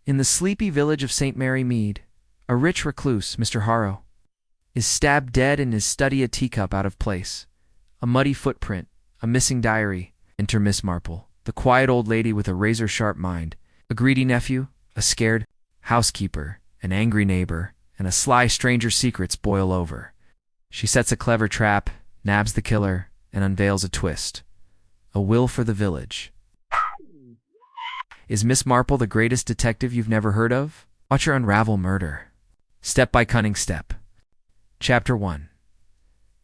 In the sleepy village of St. Mary Mead, a rich recluse, Mr. Harrow, is stabbed dead in his study, a teacup out of place, a muddy footprint, a missing diary. Enter Miss Marple, the quiet old lady with a razor-sharp mind, a greedy nephew, a scared housekeeper, an angry neighbor, and a sly stranger's secrets boil over. She sets a clever trap, nabs the killer, and unveils a twist. A will for the village. Is Miss Marple the greatest detective you've never heard of? Watch her unravel murder, step by cunning step. Chapter 1.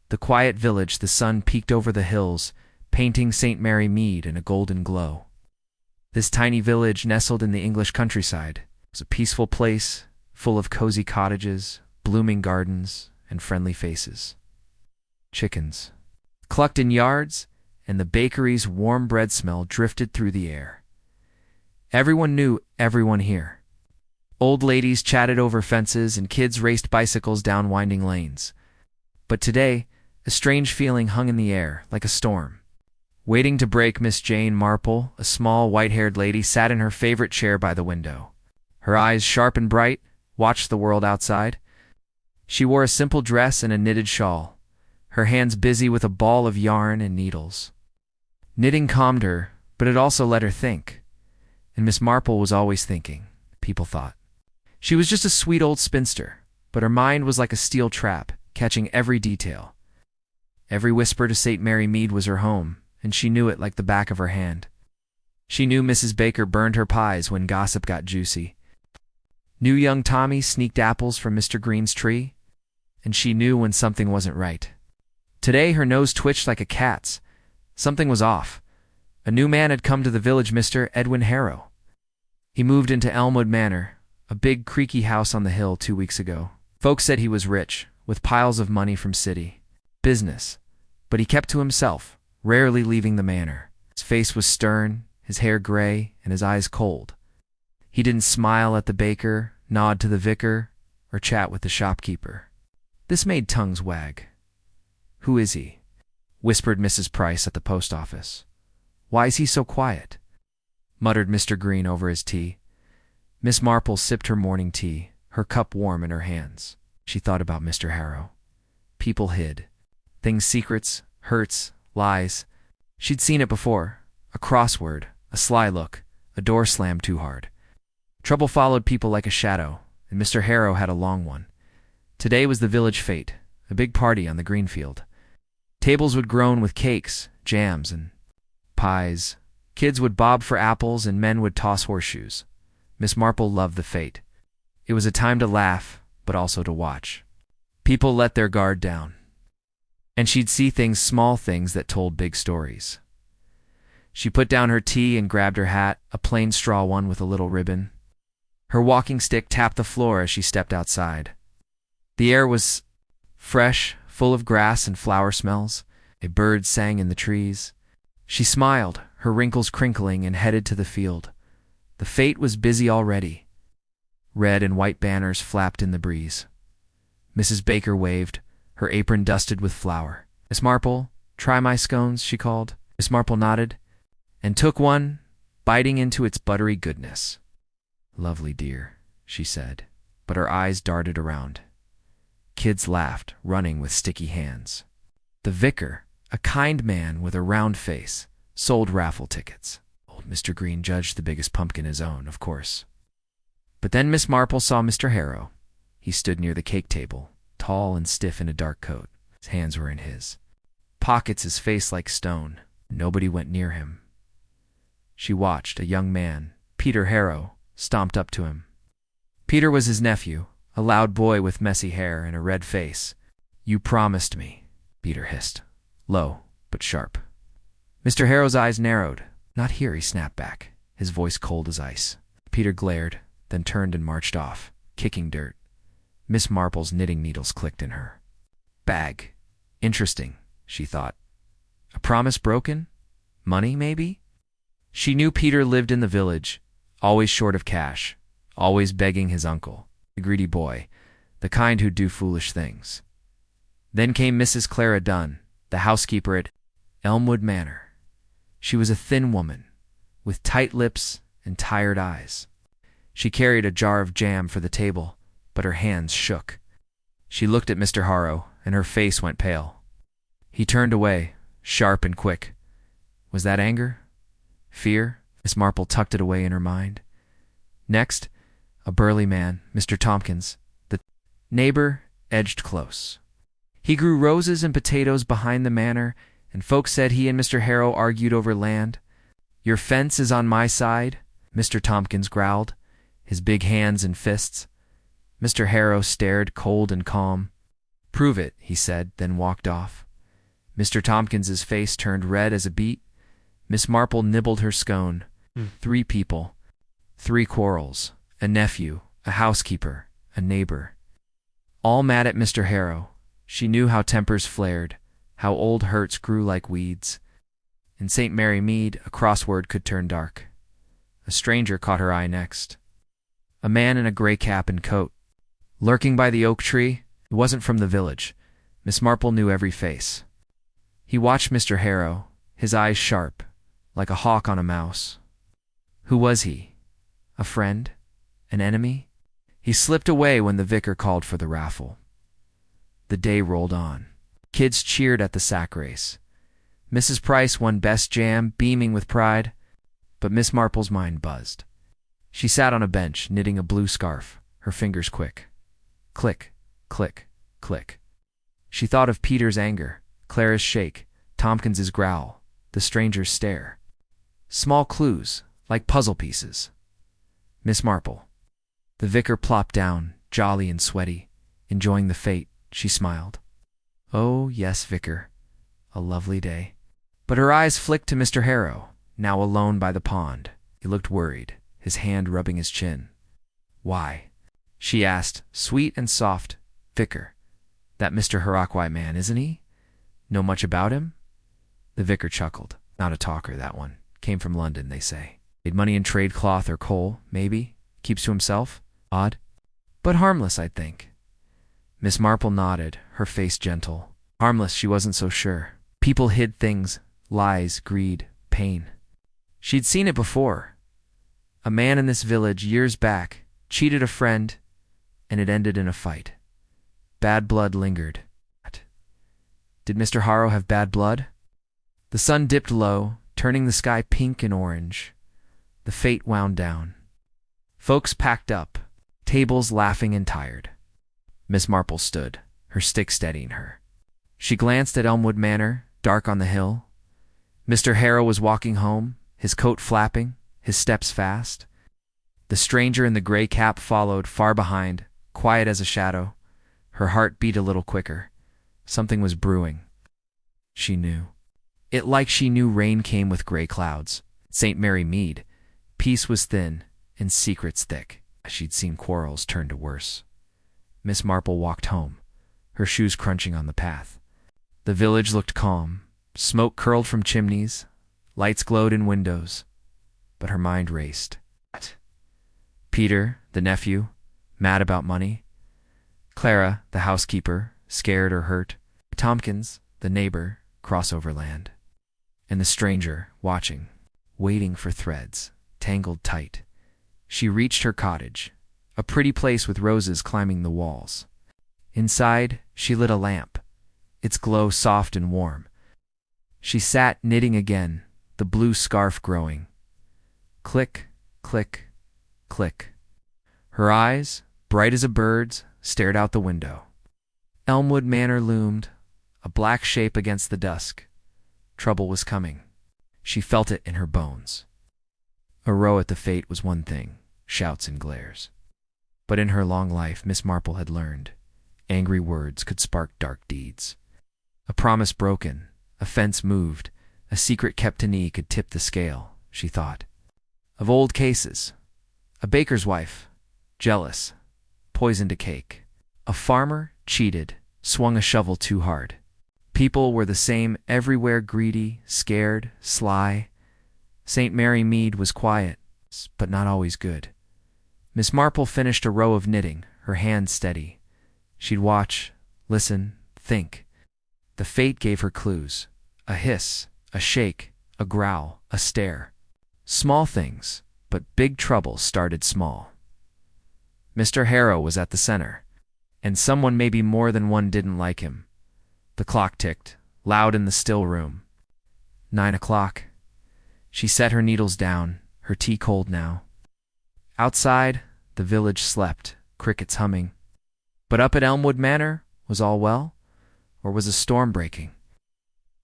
The quiet village. The sun peeked over the hills, painting St. Mary Mead in a golden glow. This tiny village, nestled in the English countryside, was a peaceful place, full of cozy cottages, blooming gardens, and friendly faces. Chickens clucked in yards, and the bakery's warm bread smell drifted through the air. Everyone knew everyone here. Old ladies chatted over fences, and kids raced bicycles down winding lanes. But today, a strange feeling hung in the air, like a storm. Waiting to break, Miss Jane Marple, a small, white-haired lady, sat in her favorite chair by the window. Her eyes, sharp and bright, watched the world outside. She wore a simple dress and a knitted shawl, her hands busy with a ball of yarn and needles. Knitting calmed her, but it also let her think. And Miss Marple was always thinking, people thought. She was just a sweet old spinster, but her mind was like a steel trap, catching every detail. Every whisper to St. Mary Mead was her home, and she knew it like the back of her hand. She knew Mrs. Baker burned her pies when gossip got juicy. Knew young Tommy sneaked apples from Mr. Green's tree, and she knew when something wasn't right. Today her nose twitched like a cat's. Something was off. A new man had come to the village, Mr. Edwin Harrow. He moved into Elmwood Manor, a big creaky house on the hill, 2 weeks ago. Folks said he was rich, with piles of money from city business, but he kept to himself, rarely leaving the manor. His face was stern, his hair gray, and his eyes cold. He didn't smile at the baker, nod to the vicar, or chat with the shopkeeper. This made tongues wag. "Who is he?" whispered Mrs. Price at the post office. "Why is he so quiet?" muttered Mr. Green over his tea. Miss Marple sipped her morning tea, her cup warm in her hands. She thought about Mr. Harrow. People hid. Things, secrets, hurts, lies. She'd seen it before. A crossword, a sly look, a door slammed too hard. Trouble followed people like a shadow, and Mr. Harrow had a long one. Today was the village fete, a big party on the green field. Tables would groan with cakes, jams, and pies. Kids would bob for apples, and men would toss horseshoes. Miss Marple loved the fete. It was a time to laugh, but also to watch. People let their guard down. And she'd see things, small things that told big stories. She put down her tea and grabbed her hat, a plain straw one with a little ribbon. Her walking stick tapped the floor as she stepped outside. The air was fresh, full of grass and flower smells. A bird sang in the trees. She smiled, her wrinkles crinkling, and headed to the field. The fete was busy already. Red and white banners flapped in the breeze. Mrs. Baker waved, her apron dusted with flour. "Miss Marple, try my scones," she called. Miss Marple nodded, and took one, biting into its buttery goodness. "Lovely, dear," she said, but her eyes darted around. Kids laughed, running with sticky hands. The vicar, a kind man with a round face, sold raffle tickets. Old Mr. Green judged the biggest pumpkin his own, of course. But then Miss Marple saw Mr. Harrow. He stood near the cake table, tall and stiff in a dark coat. His hands were in his pockets, his face like stone. Nobody went near him. She watched. A young man, Peter Harrow, stomped up to him. Peter was his nephew, a loud boy with messy hair and a red face. "You promised me," Peter hissed, low but sharp. Mr. Harrow's eyes narrowed. "Not here," he snapped back, his voice cold as ice. Peter glared, then turned and marched off, kicking dirt. Miss Marple's knitting needles clicked in her bag. Interesting, she thought. A promise broken? Money, maybe? She knew Peter lived in the village, always short of cash, always begging his uncle, the greedy boy, the kind who'd do foolish things. Then came Mrs. Clara Dunn, the housekeeper at Elmwood Manor. She was a thin woman, with tight lips and tired eyes. She carried a jar of jam for the table, but her hands shook. She looked at Mr. Harrow, and her face went pale. He turned away, sharp and quick. Was that anger? Fear? Miss Marple tucked it away in her mind. Next, a burly man, Mr. Tompkins, the neighbor, edged close. He grew roses and potatoes behind the manor, and folks said he and Mr. Harrow argued over land. "Your fence is on my side," Mr. Tompkins growled, his big hands in fists. Mr. Harrow stared, cold and calm. "Prove it," he said, then walked off. Mr. Tompkins's face turned red as a beet. Miss Marple nibbled her scone. 3 people, 3 quarrels, a nephew, a housekeeper, a neighbor. All mad at Mr. Harrow. She knew how tempers flared, how old hurts grew like weeds. In St. Mary Mead, a crossword could turn dark. A stranger caught her eye next. A man in a gray cap and coat. Lurking by the oak tree, it wasn't from the village. Miss Marple knew every face. He watched Mr. Harrow, his eyes sharp, like a hawk on a mouse. Who was he? A friend? An enemy? He slipped away when the vicar called for the raffle. The day rolled on. Kids cheered at the sack race. Mrs. Price won best jam, beaming with pride, but Miss Marple's mind buzzed. She sat on a bench, knitting a blue scarf, her fingers quick. Click, click, click. She thought of Peter's anger, Clara's shake, Tompkins's growl, the stranger's stare. Small clues, like puzzle pieces. Miss Marple. The vicar plopped down, jolly and sweaty, enjoying the fate. She smiled. "Oh, yes, vicar. A lovely day." But her eyes flicked to Mr. Harrow, now alone by the pond. He looked worried, his hand rubbing his chin. "Why?" she asked, sweet and soft. "Vicar, that Mr. Harrow man, isn't he? Know much about him?" The vicar chuckled. "Not a talker, that one. Came from London, they say. Made money in trade cloth or coal, maybe. Keeps to himself. Odd. But harmless, I'd think." Miss Marple nodded, her face gentle. Harmless, she wasn't so sure. People hid things, lies, greed, pain. She'd seen it before. A man in this village, years back, cheated a friend, and it ended in a fight. Bad blood lingered. Did Mr. Harrow have bad blood? The sun dipped low, turning the sky pink and orange. The fate wound down. Folks packed up, tables laughing and tired. Miss Marple stood, her stick steadying her. She glanced at Elmwood Manor, dark on the hill. Mr. Harrow was walking home, his coat flapping, his steps fast. The stranger in the gray cap followed, far behind, quiet as a shadow. Her heart beat a little quicker. Something was brewing. She knew. It like she knew rain came with gray clouds. St. Mary Mead, peace was thin and secrets thick. She'd seen quarrels turn to worse. Miss Marple walked home, her shoes crunching on the path. The village looked calm. Smoke curled from chimneys. Lights glowed in windows. But her mind raced. Peter, the nephew, mad about money. Clara, the housekeeper, scared or hurt. Tompkins, the neighbor, crossover land. And the stranger, watching, waiting for threads, tangled tight. She reached her cottage, a pretty place with roses climbing the walls. Inside, she lit a lamp, its glow soft and warm. She sat knitting again, the blue scarf growing. Click, click, click. Her eyes, bright as a bird's, stared out the window. Elmwood Manor loomed, a black shape against the dusk. Trouble was coming. She felt it in her bones. A row at the fate was one thing, shouts and glares. But in her long life, Miss Marple had learned, angry words could spark dark deeds. A promise broken, a fence moved, a secret kept to knee could tip the scale, she thought. Of old cases. A baker's wife, jealous, poisoned a cake. A farmer, cheated, swung a shovel too hard. People were the same everywhere, greedy, scared, sly. St. Mary Mead was quiet, but not always good. Miss Marple finished a row of knitting, her hands steady. She'd watch, listen, think. The fate gave her clues. A hiss, a shake, a growl, a stare. Small things, but big trouble started small. Mr. Harrow was at the center, and someone, maybe more than one, didn't like him. The clock ticked, loud in the still room. 9 o'clock. She set her needles down, her tea cold now. Outside, the village slept, crickets humming. But up at Elmwood Manor, was all well? Or was a storm breaking?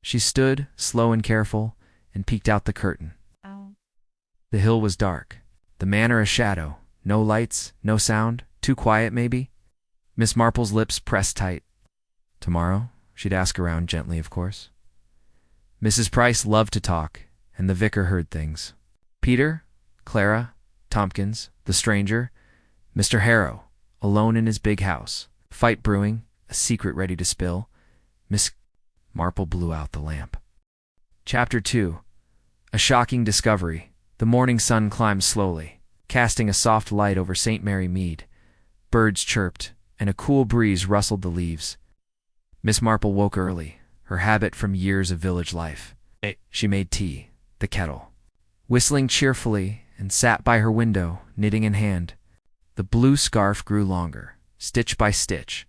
She stood, slow and careful, and peeked out the curtain. The hill was dark, the manor a shadow, no lights, no sound, too quiet maybe. Miss Marple's lips pressed tight. Tomorrow? She'd ask around gently, of course. Mrs. Price loved to talk, and the vicar heard things. Peter, Clara, Tompkins, the stranger, Mr. Harrow, alone in his big house, fight brewing, a secret ready to spill. Miss Marple blew out the lamp. Chapter 2. A shocking discovery. The morning sun climbed slowly, casting a soft light over St. Mary Mead. Birds chirped, and a cool breeze rustled the leaves. Miss Marple woke early, her habit from years of village life. She made tea, the kettle, whistling cheerfully, and sat by her window, knitting in hand. The blue scarf grew longer, stitch by stitch,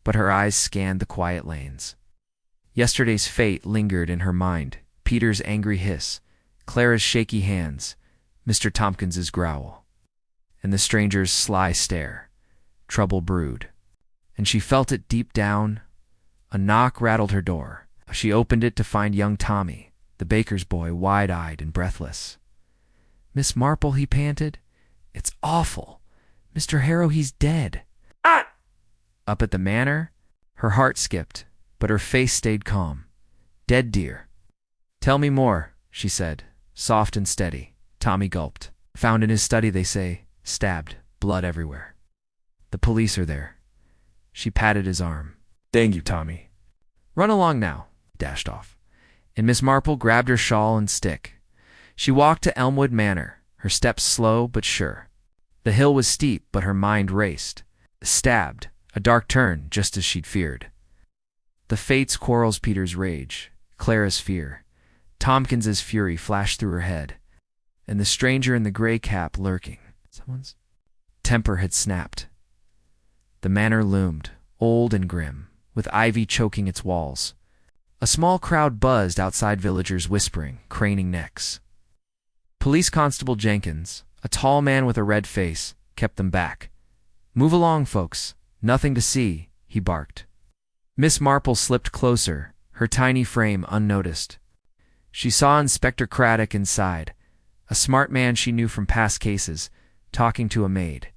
but her eyes scanned the quiet lanes. Yesterday's fate lingered in her mind, Peter's angry hiss, Clara's shaky hands, Mr. Tompkins's growl, and the stranger's sly stare. Trouble brewed, and she felt it deep down. A knock rattled her door. She opened it to find young Tommy, the baker's boy, wide-eyed and breathless. "Miss Marple," he panted. "It's awful. Mr. Harrow, he's dead." "Ah!" Up at the manor, her heart skipped, but her face stayed calm. "Dead, dear." "Tell me more," she said, soft and steady. Tommy gulped. "Found in his study, they say. Stabbed. Blood everywhere. The police are there." She patted his arm. "Thank you, Tommy. Run along now." Dashed off. And Miss Marple grabbed her shawl and stick. She walked to Elmwood Manor, her steps slow but sure. The hill was steep, but her mind raced. Stabbed, a dark turn, just as she'd feared. The fates quarrels, Peter's rage, Clara's fear, Tompkins's fury flashed through her head, and the stranger in the gray cap lurking. Someone's temper had snapped. The manor loomed, old and grim, with ivy choking its walls. A small crowd buzzed outside, villagers whispering, craning necks. Police Constable Jenkins, a tall man with a red face, kept them back. "Move along, folks. Nothing to see," he barked. Miss Marple slipped closer, her tiny frame unnoticed. She saw Inspector Craddock inside, a smart man she knew from past cases, talking to a maid.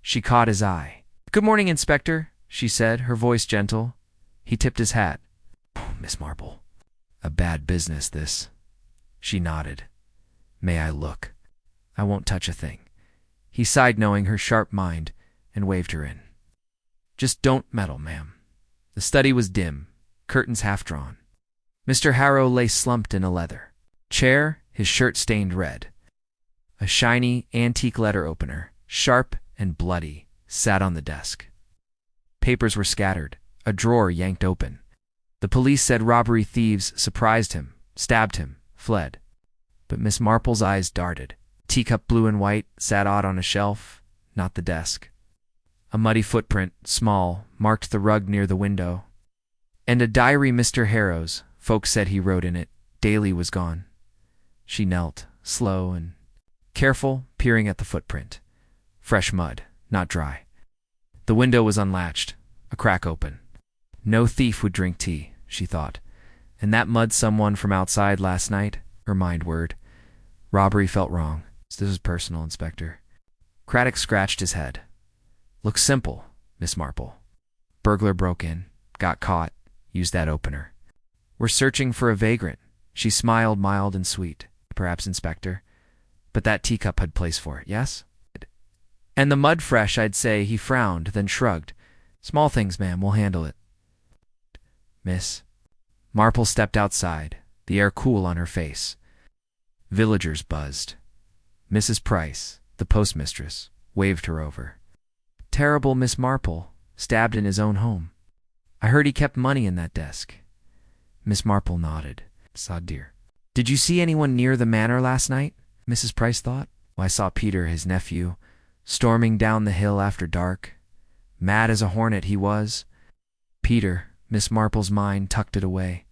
She caught his eye. "Good morning, Inspector," she said, her voice gentle. He tipped his hat. "Oh, Miss Marple. A bad business, this." She nodded. "May I look?" "I won't touch a thing." He sighed, knowing her sharp mind, and waved her in. "Just don't meddle, ma'am." The study was dim, curtains half-drawn. Mr. Harrow lay slumped in a leather chair, his shirt stained red. A shiny, antique letter opener, sharp and bloody, sat on the desk. Papers were scattered, a drawer yanked open. The police said robbery thieves surprised him, stabbed him, fled. But Miss Marple's eyes darted. Teacup blue and white sat odd on a shelf, not the desk. A muddy footprint, small, marked the rug near the window. And a diary, Mr. Harrow's, folks said he wrote in it. Daly was gone. She knelt, slow and careful, peering at the footprint. Fresh mud, not dry. The window was unlatched, a crack open. No thief would drink tea, she thought. And that mud, someone from outside last night, her mind whirred. Robbery felt wrong. This is personal, Inspector. Craddock scratched his head. Looks simple, Miss Marple. Burglar broke in, got caught, used that opener. We're searching for a vagrant. She smiled, mild and sweet. Perhaps, Inspector. But that teacup had place for it, yes? And the mud fresh, I'd say. He frowned, then shrugged. Small things, ma'am, we'll handle it. Miss Marple stepped outside, the air cool on her face. Villagers buzzed. Mrs. Price, the postmistress, waved her over. Terrible Miss Marple, stabbed in his own home. I heard he kept money in that desk. Miss Marple nodded. Saw dear. Did you see anyone near the manor last night? Mrs. Price thought. Well, I saw Peter, his nephew, storming down the hill after dark. Mad as a hornet he was. Peter, Miss Marple's mind tucked it away.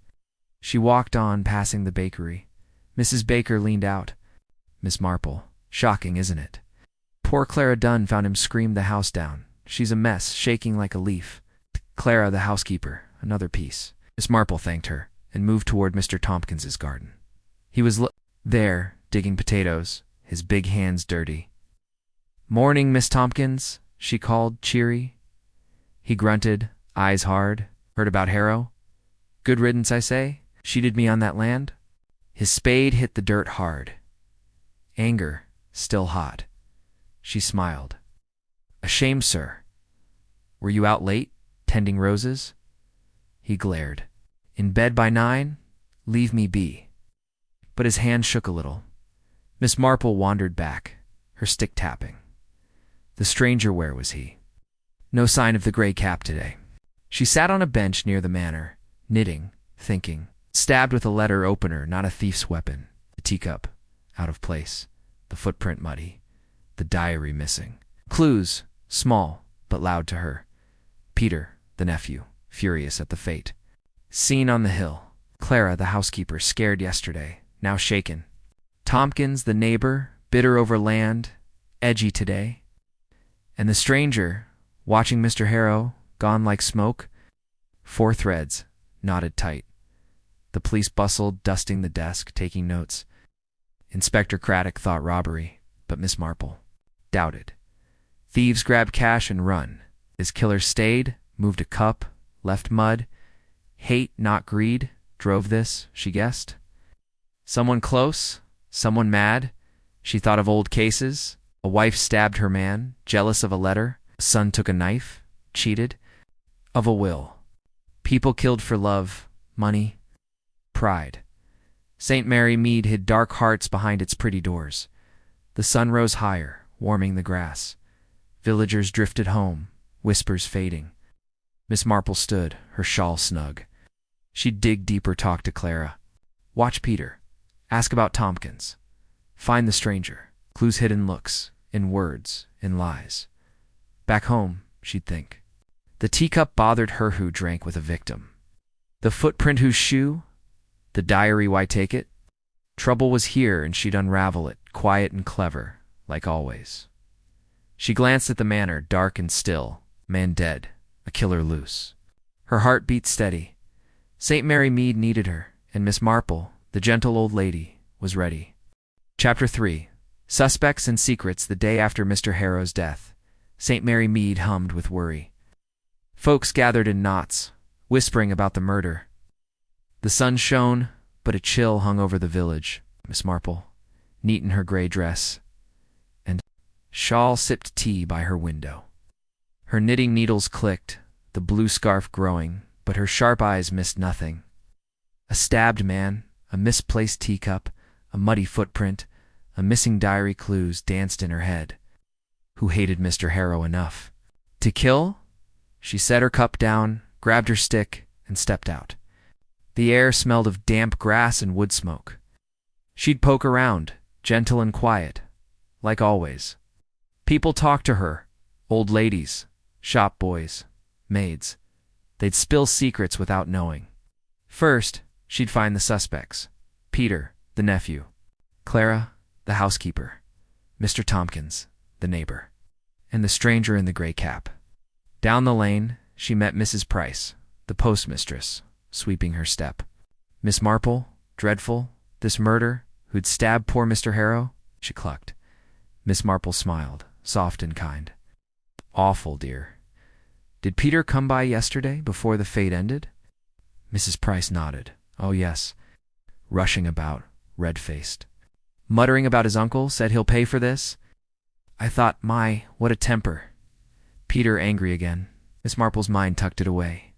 She walked on, passing the bakery. Mrs. Baker leaned out. Miss Marple. Shocking, isn't it? Poor Clara Dunn found him screamed the house down. She's a mess, shaking like a leaf. Clara, the housekeeper, another piece. Miss Marple thanked her, and moved toward Mr. Tompkins's garden. He was there, digging potatoes, his big hands dirty. "Morning, Miss Tompkins," she called, cheery. He grunted, eyes hard. "Heard about Harrow? Good riddance, I say. Cheated me on that land." His spade hit the dirt hard. Anger, still hot. She smiled. "Ashamed, sir. Were you out late, tending roses?" He glared. "In bed by 9? Leave me be." But his hand shook a little. Miss Marple wandered back, her stick tapping. The stranger, where was he? No sign of the gray cap today. She sat on a bench near the manor, knitting, thinking, stabbed with a letter opener, not a thief's weapon. The teacup, out of place. The footprint muddy. The diary missing. Clues, small, but loud to her. Peter, the nephew, furious at the fate. Scene on the hill. Clara, the housekeeper, scared yesterday, now shaken. Tompkins, the neighbor, bitter over land, edgy today. And the stranger, watching Mr. Harrow, gone like smoke. 4 threads, knotted tight. The police bustled, dusting the desk, taking notes. Inspector Craddock thought robbery, but Miss Marple doubted. Thieves grabbed cash and run. His killer stayed, moved a cup, left mud. Hate, not greed, drove this, she guessed. Someone close, someone mad. She thought of old cases. A wife stabbed her man, jealous of a letter. A son took a knife, cheated. Of a will. People killed for love, money, pride. St. Mary Mead hid dark hearts behind its pretty doors. The sun rose higher, warming the grass. Villagers drifted home, whispers fading. Miss Marple stood, her shawl snug. She'd dig deeper, talk to Clara. Watch Peter. Ask about Tompkins. Find the stranger. Clues hid in looks, in words, in lies. Back home, she'd think. The teacup bothered her who drank with a victim. The footprint whose shoe? The diary, why take it? Trouble was here, and she'd unravel it, quiet and clever, like always. She glanced at the manor, dark and still, man dead, a killer loose. Her heart beat steady. St. Mary Mead needed her, and Miss Marple, the gentle old lady, was ready. Chapter 3. Suspects and Secrets. The day after Mr. Harrow's death, St. Mary Mead hummed with worry. Folks gathered in knots, whispering about the murder. The sun shone, but a chill hung over the village. Miss Marple, neat in her gray dress, and shawl, sipped tea by her window. Her knitting needles clicked, the blue scarf growing, but her sharp eyes missed nothing. A stabbed man, a misplaced teacup, a muddy footprint, a missing diary, clues danced in her head. Who hated Mr. Harrow enough to kill? She set her cup down, grabbed her stick, and stepped out. The air smelled of damp grass and wood smoke. She'd poke around, gentle and quiet, like always. People talked to her, old ladies, shop boys, maids. They'd spill secrets without knowing. First, she'd find the suspects. Peter, the nephew. Clara, the housekeeper. Mr. Tompkins, the neighbor. And the stranger in the gray cap. Down the lane, she met Mrs. Price, the postmistress, sweeping her step. Miss Marple, dreadful, this murder, who'd stabbed poor Mr. Harrow, she clucked. Miss Marple smiled, soft and kind. Awful, dear. Did Peter come by yesterday, before the fate ended? Mrs. Price nodded. Oh, yes. Rushing about, red-faced. Muttering about his uncle, said he'll pay for this. I thought, my, what a temper. Peter angry again. Miss Marple's mind tucked it away.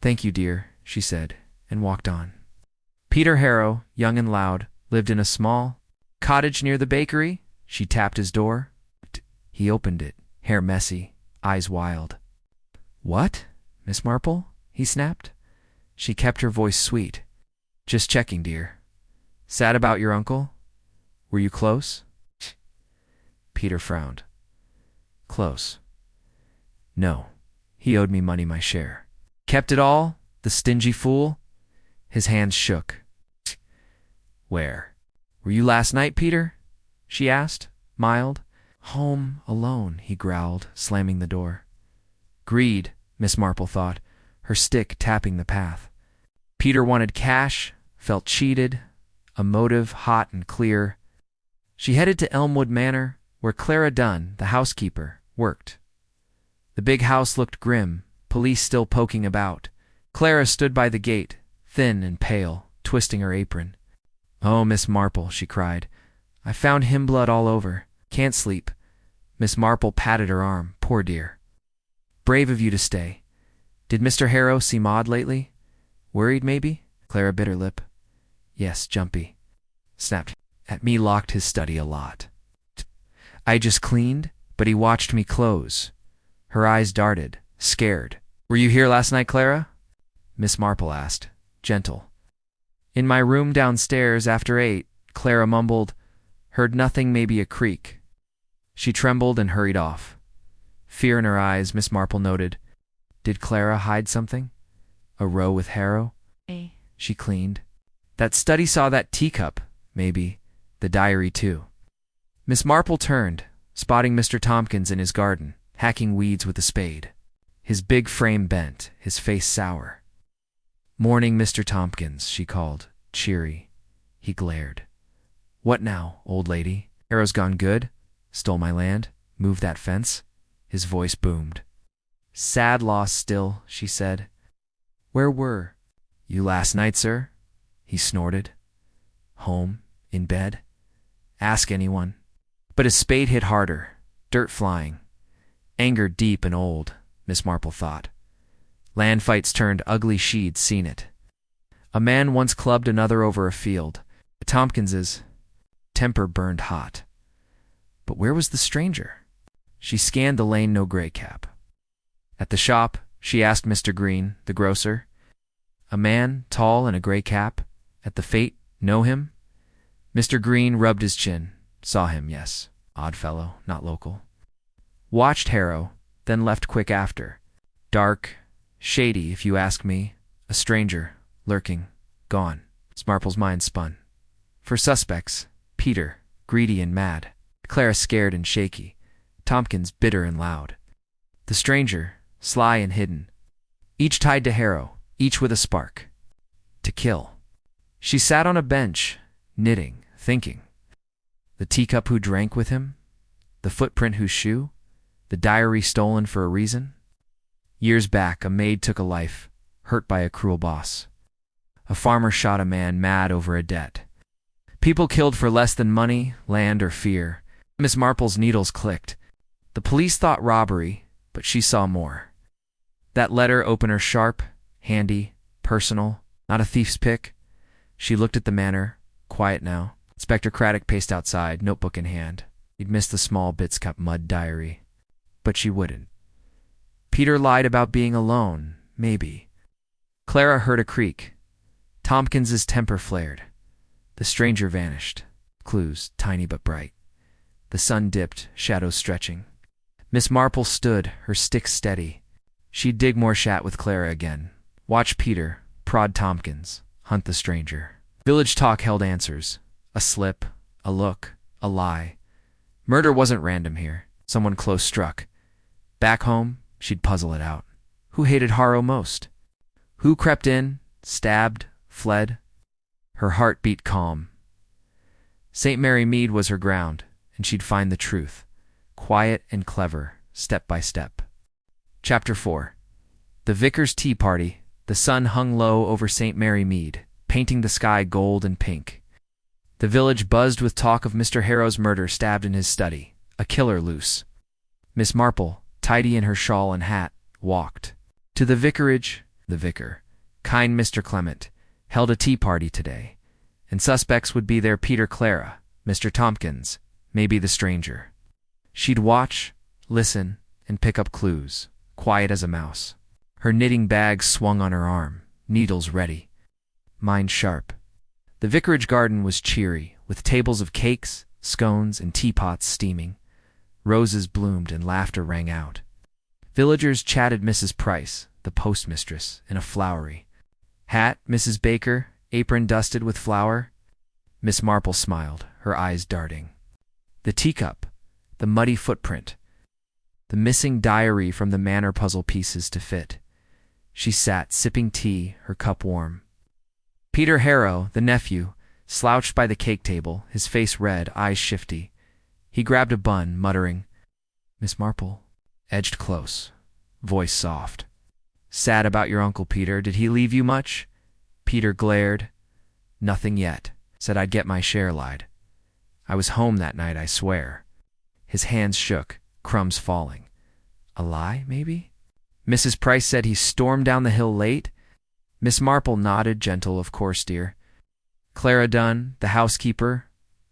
Thank you, dear, she said, and walked on. Peter Harrow, young and loud, lived in a small cottage near the bakery. She tapped his door. He opened it, hair messy, eyes wild. What, Miss Marple? He snapped. She kept her voice sweet. Just checking, dear. Sad about your uncle? Were you close? Peter frowned. Close. No. He owed me money my share. Kept it all? The stingy fool? His hands shook. Where? Were you last night, Peter? She asked, mild. Home, alone, he growled, slamming the door. Greed, Miss Marple thought, her stick tapping the path. Peter wanted cash, felt cheated, a motive hot and clear. She headed to Elmwood Manor, where Clara Dunn, the housekeeper, worked. The big house looked grim, police still poking about. Clara stood by the gate, thin and pale, twisting her apron. Oh, Miss Marple, she cried. I found him blood all over. Can't sleep. Miss Marple patted her arm. Poor dear. Brave of you to stay. Did Mr. Harrow see Maud lately? Worried, maybe? Clara bit her lip. Yes, jumpy. Snapped. At me locked his study a lot. I just cleaned, but he watched me close. Her eyes darted, scared. Were you here last night, Clara? Miss Marple asked, gentle. In my room downstairs after 8, Clara mumbled. Heard nothing, maybe a creak. She trembled and hurried off. Fear in her eyes, Miss Marple noted. Did Clara hide something? A row with Harrow? She cleaned. That study saw that teacup, maybe. The diary, too. Miss Marple turned, spotting Mr. Tompkins in his garden, hacking weeds with a spade. His big frame bent, his face sour. Morning, Mr. Tompkins, she called, cheery. He glared. What now, old lady? Harrow's gone good? Stole my land? Moved that fence? His voice boomed. Sad loss still, she said. Where were you last night, sir? He snorted. Home, in bed. Ask anyone. But his spade hit harder, dirt flying. Anger deep and old, Miss Marple thought. Land fights turned ugly, she'd seen it. A man once clubbed another over a field. The Tompkinses' temper burned hot. But where was the stranger? She scanned the lane, no gray cap. At the shop, she asked Mr. Green, the grocer. A man, tall in a gray cap. At the fete, know him? Mr. Green rubbed his chin. Saw him, yes. Odd fellow, not local. Watched Harrow, then left quick after. Dark, shady, if you ask me. A stranger, lurking, gone. Miss Marple's mind spun. For suspects, Peter, greedy and mad. Clara scared and shaky. Tompkins bitter and loud. The stranger, sly and hidden. Each tied to Harrow, each with a spark. To kill. She sat on a bench, knitting, thinking. The teacup who drank with him? The footprint whose shoe? The diary stolen for a reason? Years back, a maid took a life, hurt by a cruel boss. A farmer shot a man mad over a debt. People killed for less than money, land, or fear. Miss Marple's needles clicked. The police thought robbery, but she saw more. That letter opener sharp, handy, personal, not a thief's pick. She looked at the manor, quiet now. Inspector Craddock paced outside, notebook in hand. He'd missed the small bits-cup mud diary. But she wouldn't. Peter lied about being alone, maybe. Clara heard a creak. Tompkins's temper flared. The stranger vanished. Clues, tiny but bright. The sun dipped, shadows stretching. Miss Marple stood, her stick steady. She'd dig more shat with Clara again. Watch Peter, prod Tompkins, hunt the stranger. Village talk held answers. A slip, a look, a lie. Murder wasn't random here. Someone close struck. Back home, she'd puzzle it out. Who hated Harrow most? Who crept in, stabbed, fled? Her heart beat calm. St. Mary Mead was her ground, and she'd find the truth. Quiet and clever, step by step. Chapter 4. The vicar's tea party. The sun hung low over St. Mary Mead, painting the sky gold and pink. The village buzzed with talk of Mr. Harrow's murder, stabbed in his study, a killer loose. Miss Marple, tidy in her shawl and hat, walked. To the vicarage, the vicar, kind Mr. Clement, held a tea party today, and suspects would be there: Peter, Clara, Mr. Tompkins, maybe the stranger. She'd watch, listen, and pick up clues, quiet as a mouse. Her knitting bag swung on her arm, needles ready. Mind sharp. The vicarage garden was cheery, with tables of cakes, scones, and teapots steaming. Roses bloomed and laughter rang out. Villagers chatted Mrs. Price, the postmistress, in a flowery hat. Mrs. Baker, apron dusted with flour. Miss Marple smiled, her eyes darting. The teacup, the muddy footprint, the missing diary from the manor puzzle pieces to fit. She sat, sipping tea, her cup warm. Peter Harrow, the nephew, slouched by the cake table, his face red, eyes shifty. He grabbed a bun, muttering, "Miss Marple," edged close, voice soft. "Sad about your uncle, Peter. Did he leave you much?" Peter glared. "Nothing yet. Said I'd get my share," lied. "I was home that night, I swear." His hands shook, crumbs falling. "A lie, maybe?" "Mrs. Price said he stormed down the hill late." Miss Marple nodded, gentle, "Of course, dear." Clara Dunn, the housekeeper,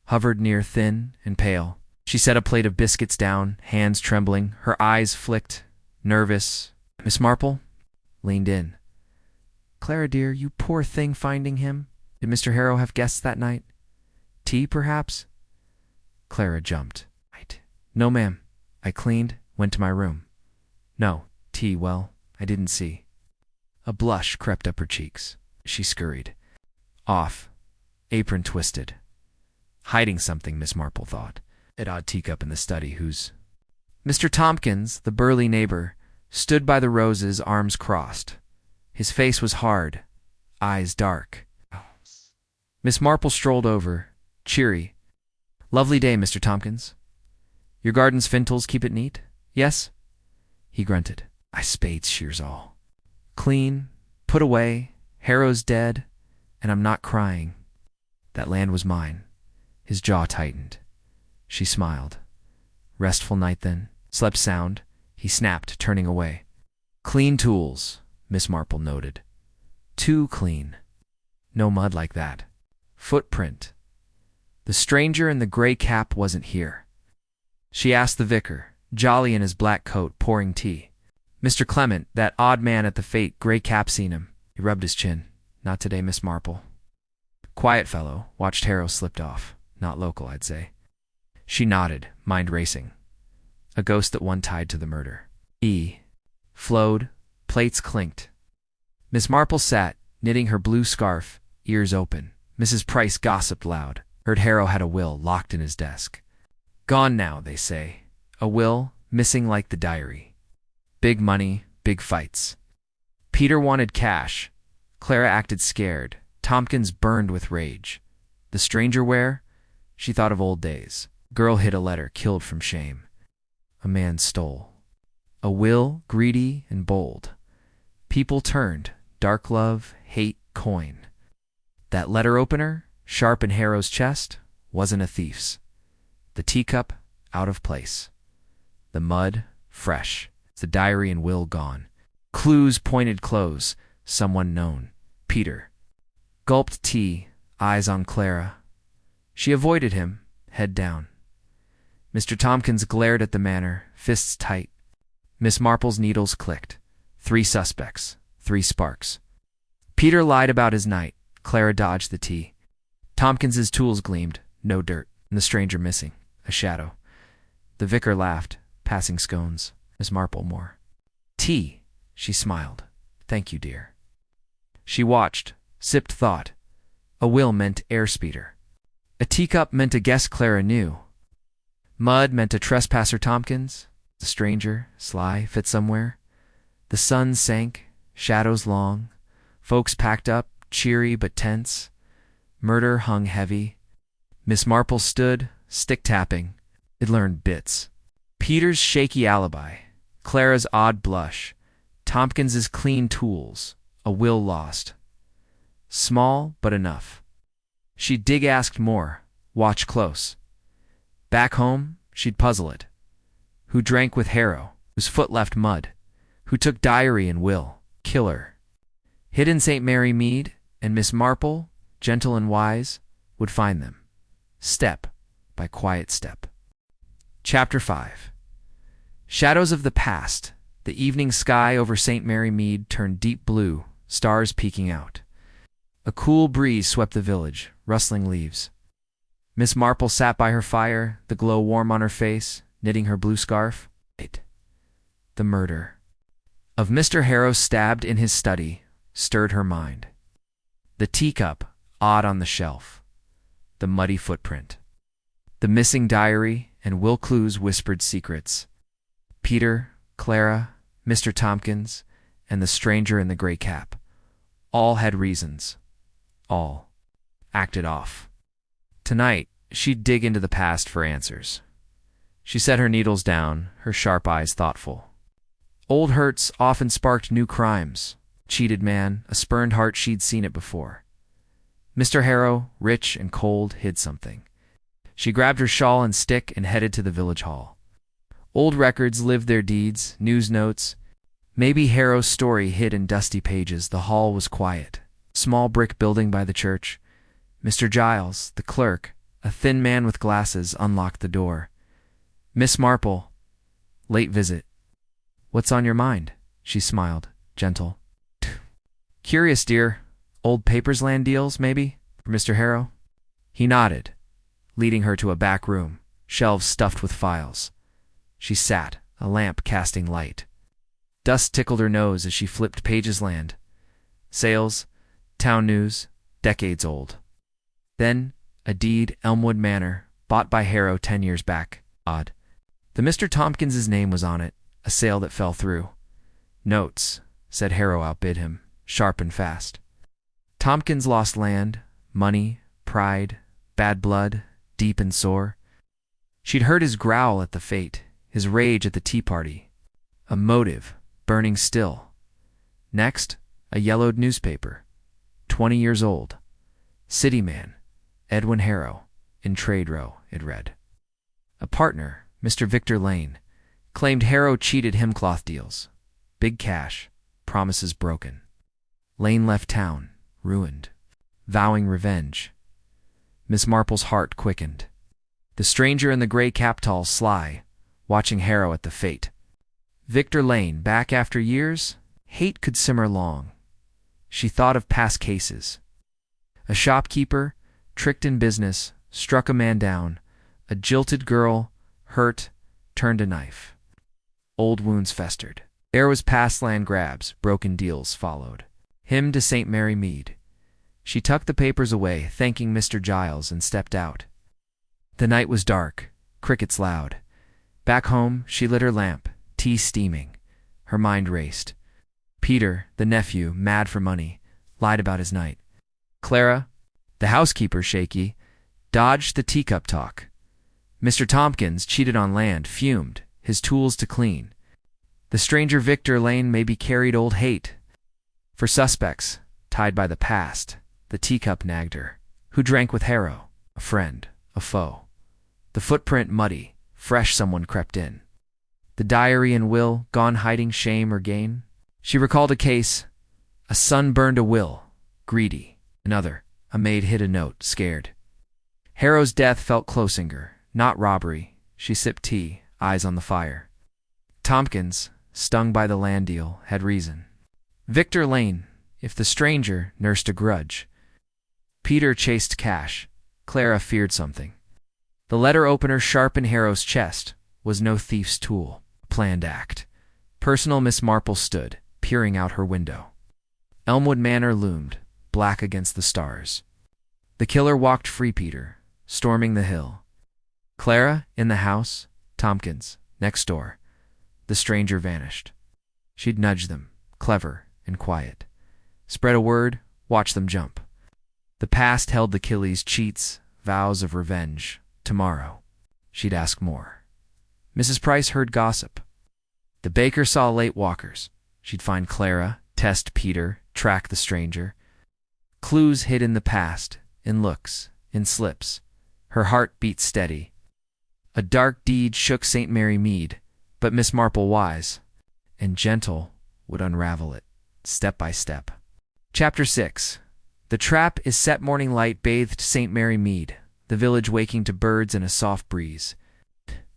hovered near, thin and pale. She set a plate of biscuits down, hands trembling, her eyes flicked, nervous. Miss Marple leaned in. "Clara, dear, you poor thing, finding him. Did Mr. Harrow have guests that night? Tea, perhaps?" Clara jumped. "No, ma'am. I cleaned, went to my room." "No, tea, well, I didn't see." A blush crept up her cheeks. She scurried off, apron twisted. Hiding something, Miss Marple thought. An odd teacup in the study, whose... Mr. Tompkins, the burly neighbor, stood by the roses, arms crossed. His face was hard, eyes dark. Miss Marple strolled over, cheery. "Lovely day, Mr. Tompkins. Your garden's fintles keep it neat? Yes?" He grunted. "I spades shears all. Clean, put away, Harrow's dead, and I'm not crying. That land was mine." His jaw tightened. She smiled. "Restful night, then? Slept sound?" He snapped, turning away. "Clean tools," Miss Marple noted. "Too clean. No mud like that. Footprint. The stranger in the gray cap wasn't here." She asked the vicar, jolly in his black coat, pouring tea. "Mr. Clement, that odd man at the fete, gray cap, seen him." He rubbed his chin. "Not today, Miss Marple. Quiet fellow, watched Harrow slipped off. Not local, I'd say." She nodded, mind racing. A ghost that one tied to the murder. Flowed, plates clinked. Miss Marple sat, knitting her blue scarf, ears open. Mrs. Price gossiped loud. Heard Harrow had a will locked in his desk. Gone now, they say. A will, missing like the diary. Big money, big fights. Peter wanted cash. Clara acted scared. Tompkins burned with rage. The stranger where? She thought of old days. Girl hid a letter, killed from shame. A man stole. A will, greedy and bold. People turned. Dark love, hate, coin. That letter opener, sharp in Harrow's chest, wasn't a thief's. The teacup, out of place. The mud, fresh. The diary and will gone. Clues pointed close. Someone known. Peter. Gulped tea, eyes on Clara. She avoided him, head down. Mr. Tompkins glared at the manor, fists tight. Miss Marple's needles clicked. 3 suspects, 3 sparks. Peter lied about his night. Clara dodged the tea. Tompkins's tools gleamed, no dirt, and the stranger missing, a shadow. The vicar laughed, passing scones. Miss Marple more. "Tea," she smiled. "Thank you, dear." She watched, sipped thought. A will meant airspeeder. A teacup meant a guest Clara knew. Mud meant a trespasser Tompkins. The stranger, sly, fit somewhere. The sun sank, shadows long. Folks packed up, cheery but tense. Murder hung heavy. Miss Marple stood, stick-tapping. It learned bits. Peter's shaky alibi. Clara's odd blush. Tompkins's clean tools. A will lost. Small, but enough. She'd dig-asked more. Watch close. Back home, she'd puzzle it. Who drank with Harrow? Whose foot left mud? Who took diary and will? Killer. Hidden St. Mary Mead, and Miss Marple, gentle and wise, would find them. Step by quiet step. Chapter 5. Shadows of the past. The evening sky over St. Mary Mead turned deep blue, stars peeking out. A cool breeze swept the village, rustling leaves. Miss Marple sat by her fire, the glow warm on her face, knitting her blue scarf. The murder of Mr. Harrow stabbed in his study stirred her mind. The teacup, odd on the shelf. The muddy footprint. The missing diary and Will Clue's whispered secrets. Peter, Clara, Mr. Tompkins, and the stranger in the gray cap. All had reasons. All acted off. Tonight, she'd dig into the past for answers. She set her needles down, her sharp eyes thoughtful. Old hurts often sparked new crimes. Cheated man, a spurned heart, she'd seen it before. Mr. Harrow, rich and cold, hid something. She grabbed her shawl and stick and headed to the village hall. Old records lived their deeds, news notes. Maybe Harrow's story hid in dusty pages. The hall was quiet. Small brick building by the church. Mr. Giles, the clerk, a thin man with glasses, unlocked the door. Miss Marple. Late visit. What's on your mind? She smiled, gentle. Curious, dear. Old papers land deals, maybe? For Mr. Harrow? He nodded, leading her to a back room, shelves stuffed with files. She sat, a lamp casting light. Dust tickled her nose as she flipped pages. Land. Sales, town news, decades old. Then, a deed, Elmwood Manor, bought by Harrow 10 years back. Odd. The Mr. Tompkins's name was on it, a sale that fell through. Notes, said Harrow outbid him, sharp and fast. Tompkins lost land, money, pride, bad blood, deep and sore. She'd heard his growl at the fete, his rage at the tea party. A motive, burning still. Next, a yellowed newspaper, 20 years old. City man, Edwin Harrow, in trade row, it read. A partner, Mr. Victor Lane, claimed Harrow cheated him cloth deals. Big cash, promises broken. Lane left town, ruined, vowing revenge. Miss Marple's heart quickened. The stranger in the gray cap, tall, sly, watching Harrow at the fete. Victor Lane, back after years? Hate could simmer long. She thought of past cases. A shopkeeper, tricked in business, struck a man down. A jilted girl, hurt, turned a knife. Old wounds festered. There was past land grabs, broken deals followed. Hymn to St. Mary Mead. She tucked the papers away, thanking Mr. Giles, and stepped out. The night was dark, crickets loud. Back home, she lit her lamp, tea steaming. Her mind raced. Peter, the nephew, mad for money, lied about his night. Clara, the housekeeper, shaky, dodged the teacup talk. Mr. Tompkins, cheated on land, fumed, his tools to clean. The stranger Victor Lane maybe carried old hate. For suspects, tied by the past, the teacup nagged her. Who drank with Harrow? A friend, a foe. The footprint muddy, fresh, someone crept in. The diary and will, gone hiding shame or gain. She recalled a case. A son burned a will, greedy. Another, a maid hid a note, scared. Harrow's death felt closer, not robbery. She sipped tea, eyes on the fire. Tompkins, stung by the land deal, had reason. Victor Lane, if the stranger, nursed a grudge. Peter chased cash. Clara feared something. The letter opener sharp in Harrow's chest was no thief's tool. Planned act. Personal Miss Marple stood, peering out her window. Elmwood Manor loomed, black against the stars. The killer walked free. Peter, storming the hill. Clara, in the house. Tompkins, next door. The stranger vanished. She'd nudge them, clever and quiet. Spread a word, watch them jump. The past held the killies, cheats, vows of revenge. Tomorrow, she'd ask more. Mrs. Price heard gossip. The baker saw late walkers. She'd find Clara, test Peter, track the stranger. Clues hid in the past, in looks, in slips. Her heart beat steady. A dark deed shook St. Mary Mead, but Miss Marple, wise and gentle, would unravel it, step by step. Chapter 6. The trap is set. Morning light bathed St. Mary Mead, the village waking to birds and a soft breeze.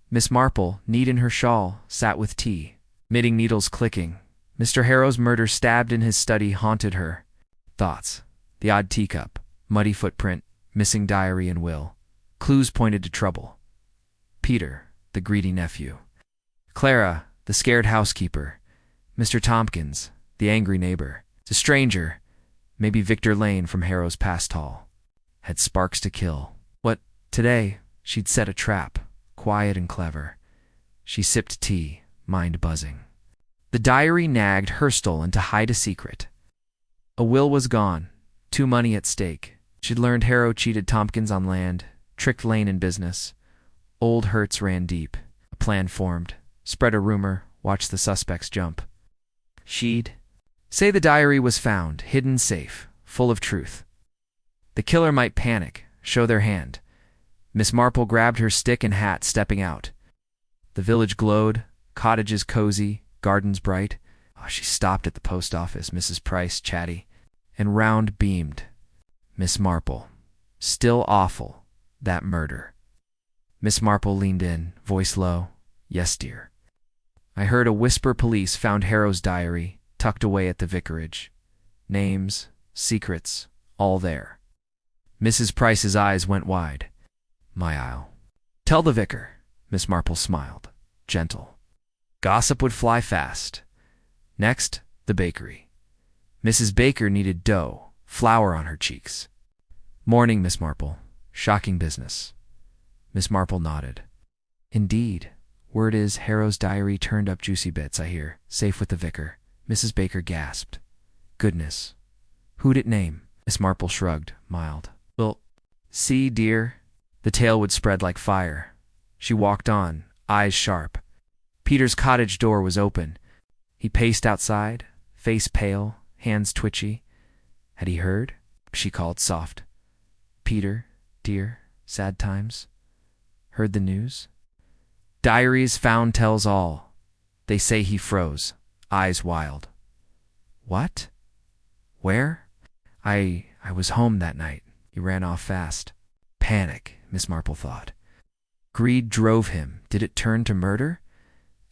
Miss Marple, neat in her shawl, sat with tea, knitting needles clicking. Mr. Harrow's murder stabbed in his study haunted her. Thoughts. The odd teacup, muddy footprint, missing diary and will. Clues pointed to trouble. Peter, the greedy nephew. Clara, the scared housekeeper. Mr. Tompkins, the angry neighbor. The stranger, maybe Victor Lane from Harrow's past hall, had sparks to kill. What, today, she'd set a trap, quiet and clever. She sipped tea, mind buzzing. The diary nagged Herstall to hide a secret. A will was gone, too money at stake. She'd learned Harrow cheated Tompkins on land, tricked Lane in business. Old hurts ran deep. A plan formed. Spread a rumor, watch the suspects jump. She'd say the diary was found, hidden safe, full of truth. The killer might panic, show their hand. Miss Marple grabbed her stick and hat, stepping out. The village glowed, cottages cozy, gardens bright. She stopped at the post office, Mrs. Price chatty, and Round beamed. Miss Marple. Still awful, that murder. Miss Marple leaned in, voice low. Yes, dear. I heard a whisper police found Harrow's diary, tucked away at the vicarage. Names, secrets, all there. Mrs. Price's eyes went wide. My I'll tell the vicar, Miss Marple smiled, gentle. Gossip would fly fast. Next, the bakery. Mrs. Baker needed dough, flour on her cheeks. Morning, Miss Marple. Shocking business. Miss Marple nodded. Indeed. Word is Harrow's diary turned up juicy bits, I hear. Safe with the vicar. Mrs. Baker gasped. Goodness. Who'd it name? Miss Marple shrugged, mild. Well, see, dear. The tale would spread like fire. She walked on, eyes sharp. Peter's cottage door was open. He paced outside, face pale, hands twitchy. Had he heard? She called soft. Peter, dear, sad times. Heard the news? Diaries found tells all. They say he froze, eyes wild. What? Where? I was home that night. He ran off fast. Panic, Miss Marple thought. Greed drove him. Did it turn to murder?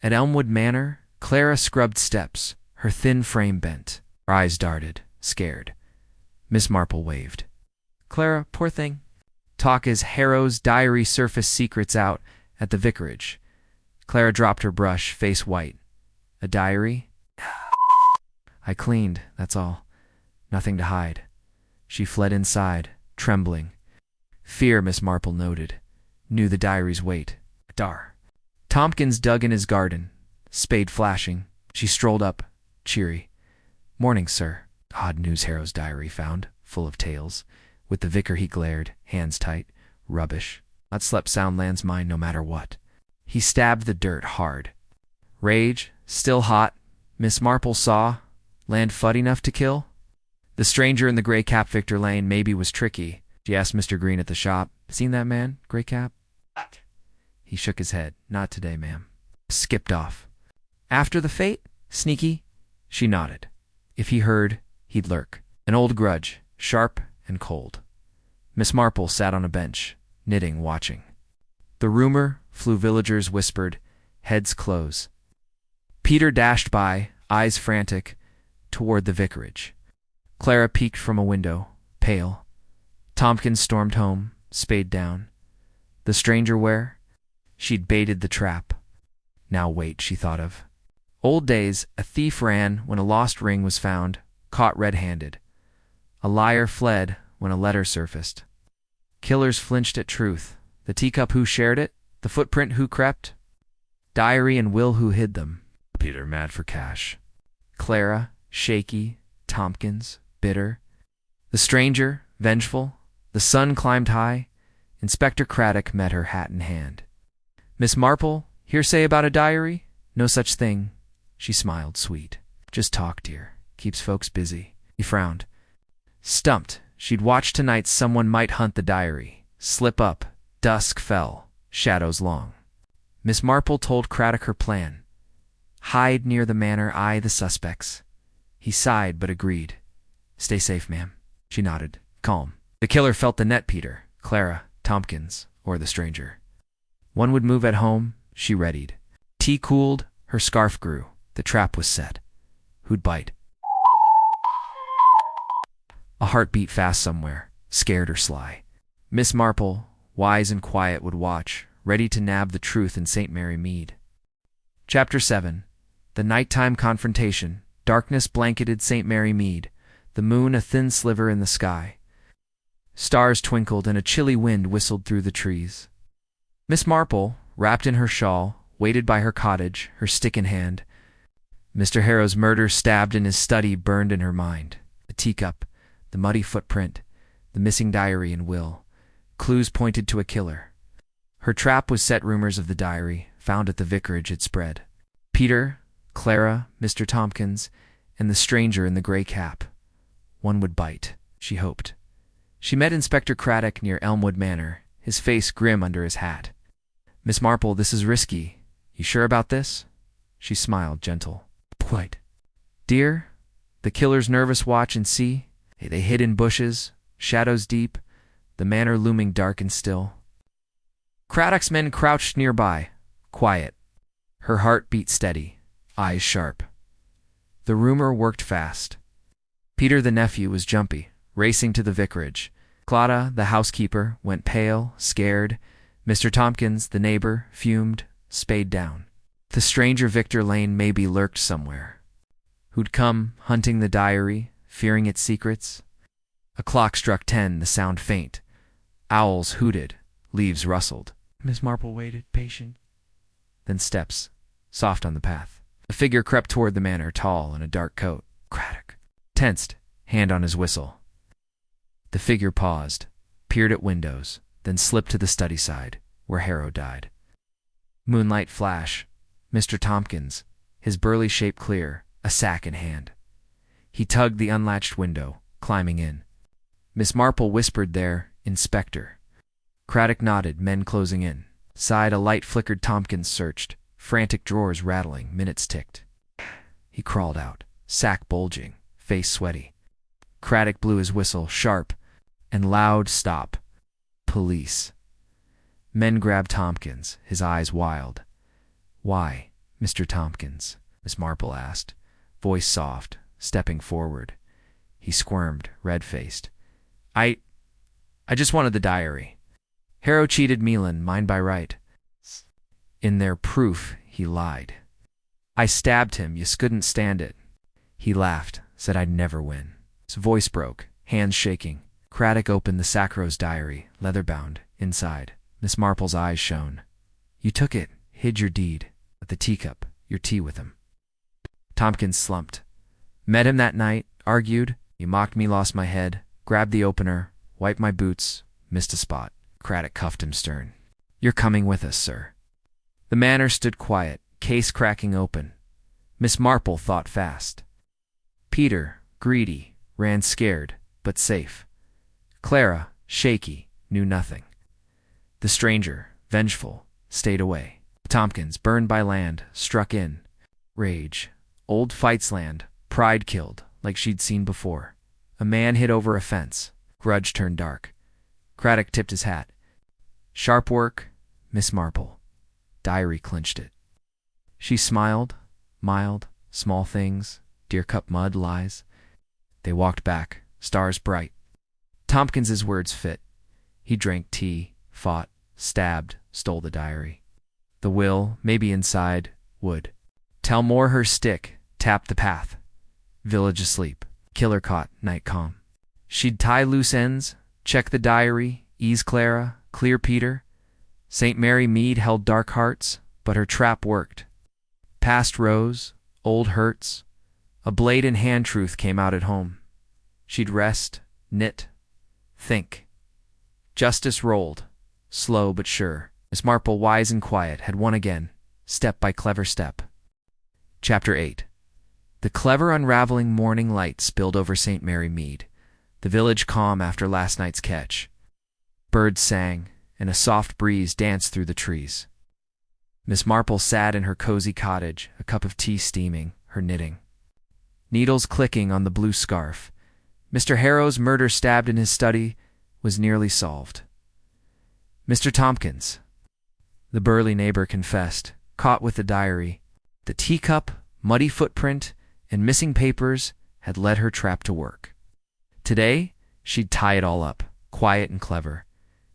At Elmwood Manor, Clara scrubbed steps, her thin frame bent. Her eyes darted, scared. Miss Marple waved. Clara, poor thing. Talk as Harrow's diary surfaced secrets out at the vicarage. Clara dropped her brush, face white. A diary? I cleaned, that's all. Nothing to hide. She fled inside, trembling. Fear, Miss Marple noted. Knew the diary's weight. Dar. Tompkins dug in his garden, spade flashing. She strolled up, cheery. Morning, sir. Odd news Harrow's diary found, full of tales. With the vicar he glared, hands tight. Rubbish. Not slept sound land's mine no matter what. He stabbed the dirt hard. Rage, still hot. Miss Marple saw. Land fud enough to kill? The stranger in the gray cap Victor Lane maybe was tricky. She asked Mr. Green at the shop. Seen that man, gray cap? What? He shook his head. Not today, ma'am. Skipped off. After the fate? Sneaky? She nodded. If he heard, he'd lurk. An old grudge, sharp and cold. Miss Marple sat on a bench, knitting, watching. The rumor flew, villagers whispered, heads close. Peter dashed by, eyes frantic, toward the vicarage. Clara peeked from a window, pale. Tompkins stormed home, spade down. The stranger where? She'd baited the trap. Now wait, she thought of. Old days, a thief ran when a lost ring was found, caught red-handed. A liar fled when a letter surfaced. Killers flinched at truth. The teacup who shared it, the footprint who crept, diary and will who hid them. Peter mad for cash. Clara, shaky. Tompkins, bitter. The stranger, vengeful. The sun climbed high. Inspector Craddock met her, hat in hand. Miss Marple, hearsay about a diary? No such thing. She smiled, sweet. Just talk, dear. Keeps folks busy. He frowned. Stumped. She'd watched tonight someone might hunt the diary. Slip up. Dusk fell. Shadows long. Miss Marple told Craddock her plan. Hide near the manor, eye the suspects. He sighed but agreed. Stay safe, ma'am. She nodded, calm. The killer felt the net, Peter, Clara, Tompkins, or the stranger. One would move at home, she readied. Tea cooled, her scarf grew. The trap was set. Who'd bite? A heart beat fast somewhere, scared or sly. Miss Marple, wise and quiet, would watch, ready to nab the truth in St. Mary Mead. Chapter 7. The Nighttime Confrontation. Darkness blanketed St. Mary Mead, the moon a thin sliver in the sky. Stars twinkled and a chilly wind whistled through the trees. Miss Marple, wrapped in her shawl, waited by her cottage, her stick in hand. Mr. Harrow's murder stabbed in his study burned in her mind. The teacup, the muddy footprint, the missing diary and will. Clues pointed to a killer. Her trap was set. Rumors of the diary, found at the vicarage, had spread. Peter, Clara, Mr. Tompkins, and the stranger in the gray cap. One would bite, she hoped. She met Inspector Craddock near Elmwood Manor, his face grim under his hat. "Miss Marple, this is risky. You sure about this?" She smiled, gentle. "Quite. Dear, the killer's nervous watch and see. They hid in bushes, shadows deep, the manor looming dark and still." Craddock's men crouched nearby, quiet. Her heart beat steady, eyes sharp. The rumor worked fast. Peter the nephew was jumpy, racing to the vicarage. Clara, the housekeeper, went pale, scared. Mr. Tompkins, the neighbor, fumed, spade down. The stranger Victor Lane maybe lurked somewhere. Who'd come, hunting the diary, fearing its secrets? A clock struck 10, the sound faint. Owls hooted, leaves rustled. Miss Marple waited, patient. Then steps, soft on the path. A figure crept toward the manor, tall in a dark coat. Craddock. Tensed, hand on his whistle. The figure paused, peered at windows, then slipped to the study side, where Harrow died. Moonlight flash. Mr. Tompkins, his burly shape clear, a sack in hand. He tugged the unlatched window, climbing in. Miss Marple whispered there, "Inspector." Craddock nodded, men closing in. Side a light flickered. Tompkins searched, frantic drawers rattling, minutes ticked. He crawled out, sack bulging, face sweaty. Craddock blew his whistle, sharp and loud. "Stop. Police." Men grabbed Tompkins, his eyes wild. "Why, Mr. Tompkins?" Miss Marple asked, voice soft, stepping forward. He squirmed, red-faced. I just wanted the diary. Harrow cheated Melan, mine by right. In their proof, he lied. I stabbed him, you couldn't stand it." He laughed, said I'd never win. His voice broke, hands shaking. Craddock opened the Sacro's diary, leather-bound, inside. Miss Marple's eyes shone. "You took it, hid your deed, with the teacup, your tea with him." Tompkins slumped. "Met him that night, argued. He mocked me, lost my head, grabbed the opener, wiped my boots, missed a spot." Craddock cuffed him stern. "You're coming with us, sir." The manor stood quiet, case cracking open. Miss Marple thought fast. Peter, greedy, ran scared, but safe. Clara, shaky, knew nothing. The stranger, vengeful, stayed away. Tompkins, burned by land, struck in. Rage. Old fights land, pride killed, like she'd seen before. A man hid over a fence. Grudge turned dark. Craddock tipped his hat. "Sharp work, Miss Marple." Diary clinched it. She smiled, mild, small things, deer-cup mud, lies. They walked back, stars bright. Tompkins's words fit. He drank tea, fought, stabbed, stole the diary. The will, maybe inside, would. Tell more her stick, tap the path. Village asleep, killer caught, night calm. She'd tie loose ends, check the diary, ease Clara, clear Peter. St. Mary Mead held dark hearts, but her trap worked. Past rose, old hurts. A blade in hand truth came out at home. She'd rest, knit, think. Justice rolled, slow but sure. Miss Marple, wise and quiet, had won again, step by clever step. Chapter 8. The clever unraveling morning light spilled over St. Mary Mead, the village calm after last night's catch. Birds sang, and a soft breeze danced through the trees. Miss Marple sat in her cozy cottage, a cup of tea steaming, her knitting. Needles clicking on the blue scarf. Mr. Harrow's murder stabbed in his study was nearly solved. "Mr. Tompkins," the burly neighbor confessed, caught with the diary. The teacup, muddy footprint, and missing papers had led her trap to work. Today, she'd tie it all up, quiet and clever.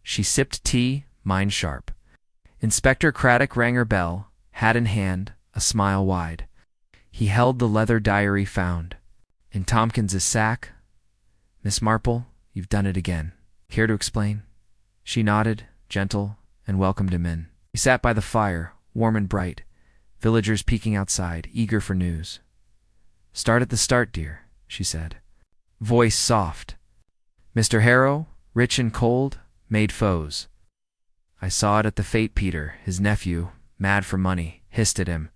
She sipped tea, mind sharp. Inspector Craddock rang her bell, hat in hand, a smile wide. He held the leather diary found in Tompkins's sack. "Miss Marple, you've done it again. Care to explain?" She nodded, gentle, and welcomed him in. He sat by the fire, warm and bright, villagers peeking outside, eager for news. "Start at the start, dear," she said. Voice soft. "Mr. Harrow, rich and cold, made foes. I saw it at the fete. Peter, his nephew, mad for money, hissed at him.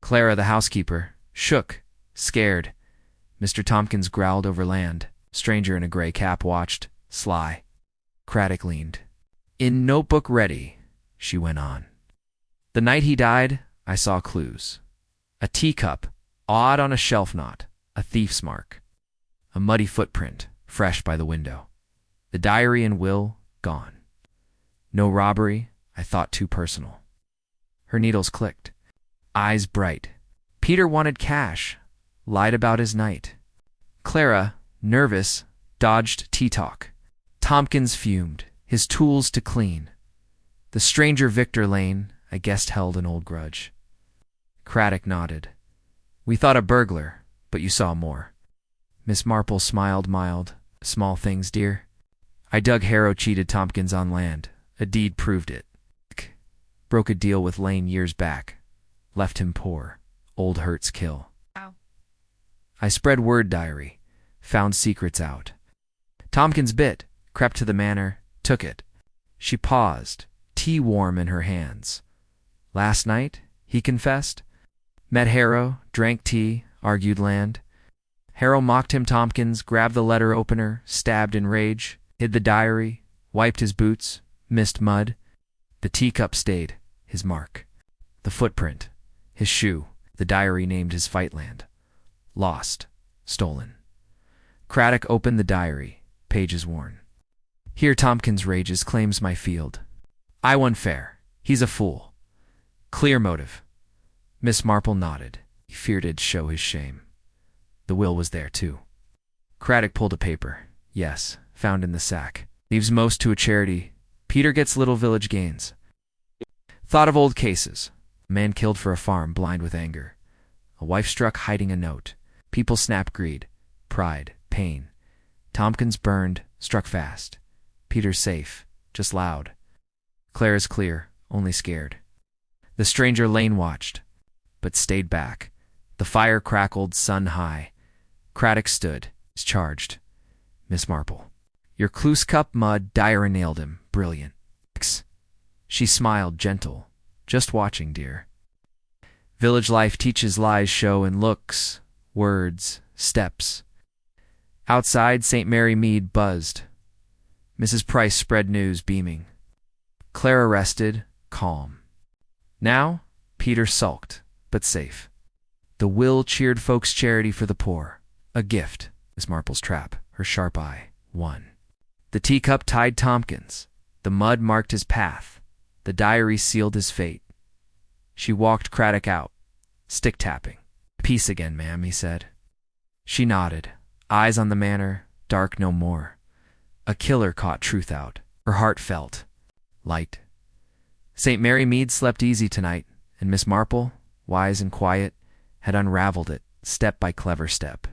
Clara, the housekeeper, shook, scared. Mr. Tompkins growled over land. Stranger in a gray cap watched, sly." Craddock leaned. "In notebook ready," she went on. "The night he died, I saw clues. A teacup, odd on a shelf knot, a thief's mark. A muddy footprint, fresh by the window. The diary and will, gone. No robbery, I thought too personal." Her needles clicked. Eyes bright. "Peter wanted cash, lied about his night." Clara, nervous, dodged tea talk. Tompkins fumed, his tools to clean. The stranger Victor Lane, I guessed, held an old grudge. Craddock nodded. "We thought a burglar, but you saw more." Miss Marple smiled mild. "Small things, dear. I dug Harrow cheated Tompkins on land. A deed proved it. Broke a deal with Lane years back. Left him poor. Old hurts kill. Wow. I spread word diary. Found secrets out. Tompkins bit, crept to the manor, took it." She paused, tea warm in her hands. "Last night," he confessed. "Met Harrow, drank tea, argued land. Harrow mocked him. Tompkins grabbed the letter opener, stabbed in rage, hid the diary, wiped his boots, missed mud. The teacup stayed, his mark. The footprint, his shoe, the diary named his fight land. Lost, stolen." Craddock opened the diary, pages worn. "Here Tompkins rages, claims my field. I won fair. He's a fool. Clear motive." Miss Marple nodded. He feared it'd show his shame. The will was there, too. Craddock pulled a paper. "Yes, found in the sack. Leaves most to a charity. Peter gets little village gains. Thought of old cases. A man killed for a farm, blind with anger. A wife struck hiding a note. People snap greed, pride, pain. Tompkins burned, struck fast. Peter's safe, just loud. Clara's clear, only scared. The stranger Lane watched, but stayed back. The fire crackled, sun high. Craddock stood, charged. Miss Marple. Your clues cup mud, Dyer nailed him, brilliant. She smiled, gentle. Just watching, dear. Village life teaches lies show in looks, words, steps. Outside, St. Mary Mead buzzed. Mrs. Price spread news, beaming. Clara rested, calm. Now, Peter sulked, but safe. The will cheered folks' charity for the poor. A gift, Miss Marple's trap, her sharp eye, won. The teacup tied Tompkins. The mud marked his path. The diary sealed his fate. She walked Craddock out, stick-tapping. Peace again, ma'am, he said. She nodded, eyes on the manor, dark no more. A killer caught truth out. Her heart felt light. St. Mary Mead slept easy tonight, and Miss Marple, wise and quiet, had unraveled it, step by clever step.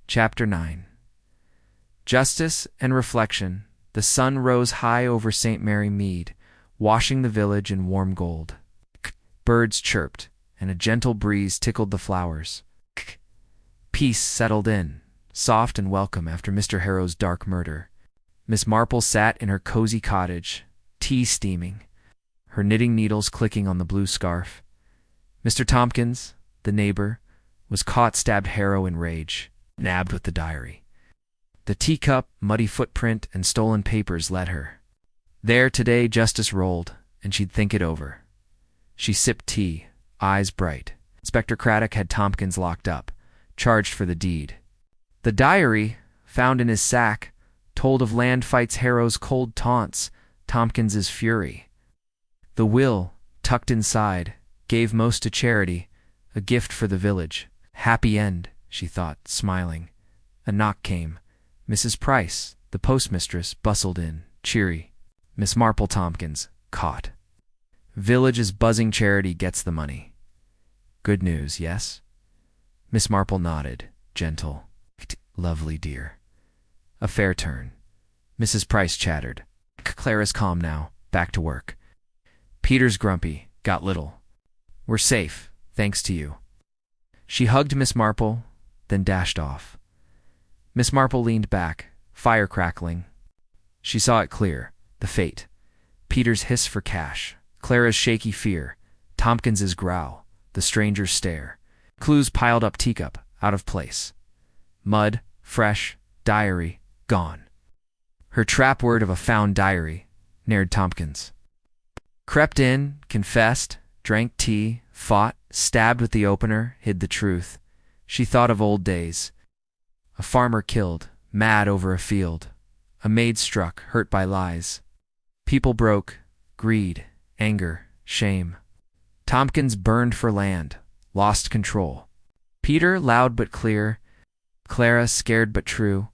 Chapter 9. Justice and reflection. The sun rose high over St. Mary Mead, washing the village in warm gold. Birds chirped, and a gentle breeze tickled the flowers. Peace settled in, soft and welcome after Mr. Harrow's dark murder. Miss Marple sat in her cozy cottage, tea steaming, her knitting needles clicking on the blue scarf. Mr. Tompkins, the neighbor, was caught stabbed Harrow in rage, nabbed with the diary. The teacup, muddy footprint, and stolen papers led her. There today justice rolled, and she'd think it over. She sipped tea, eyes bright. Inspector Craddock had Tompkins locked up, charged for the deed. The diary, found in his sack, told of land fights, Harrow's cold taunts, Tompkins's fury. The will, tucked inside, gave most to charity, a gift for the village. Happy end, she thought, smiling. A knock came. Mrs. Price, the postmistress, bustled in, cheery. Miss Marple. Tompkins, caught. Village's buzzing charity gets the money. Good news, yes? Miss Marple nodded, gentle. Lovely, dear. A fair turn. Mrs. Price chattered. Clara's calm now, back to work. Peter's grumpy, got little. We're safe, thanks to you. She hugged Miss Marple, then dashed off. Miss Marple leaned back, fire crackling. She saw it clear, the fate. Peter's hiss for cash, Clara's shaky fear, Tompkins's growl, the stranger's stare. Clues piled up teacup, out of place. Mud, fresh, diary, gone. Her trap word of a found diary, nared Tompkins. Crept in, confessed, drank tea, fought, stabbed with the opener, hid the truth. She thought of old days. A farmer killed, mad over a field. A maid struck, hurt by lies. People broke, greed, anger, shame. Tompkins burned for land, lost control. Peter, loud but clear. Clara, scared but true.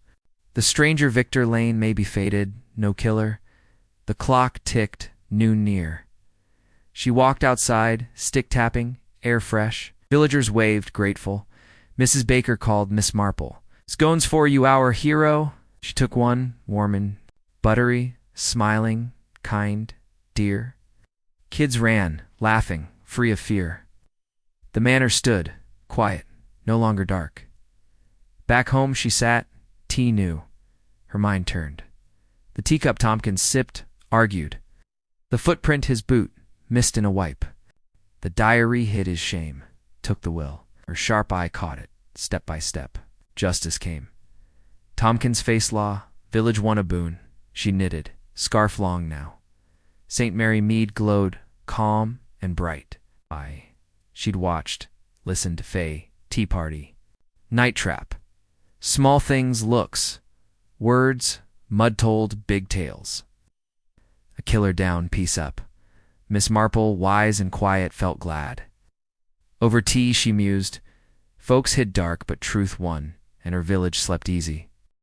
The stranger Victor Lane may be fated, no killer. The clock ticked, noon near. She walked outside, stick tapping, air fresh. Villagers waved, grateful. Mrs. Baker called Miss Marple. Scones for you, our hero. She took one, warm and buttery, smiling, kind, dear. Kids ran, laughing, free of fear. The manor stood, quiet, no longer dark. Back home she sat, tea new. Her mind turned. The teacup Tompkins sipped, argued. The footprint his boot, missed in a wipe. The diary hid his shame, took the will. Her sharp eye caught it, step by step. Justice came. Tompkins face law, village won a boon. She knitted, scarf long now. St. Mary Mead glowed, calm and bright. She'd watched, listened to Fay, tea party. Night trap. Small things looks. Words, mud told, big tales. A killer down, peace up. Miss Marple, wise and quiet, felt glad. Over tea she mused. Folks hid dark, but truth won, and her village slept easy.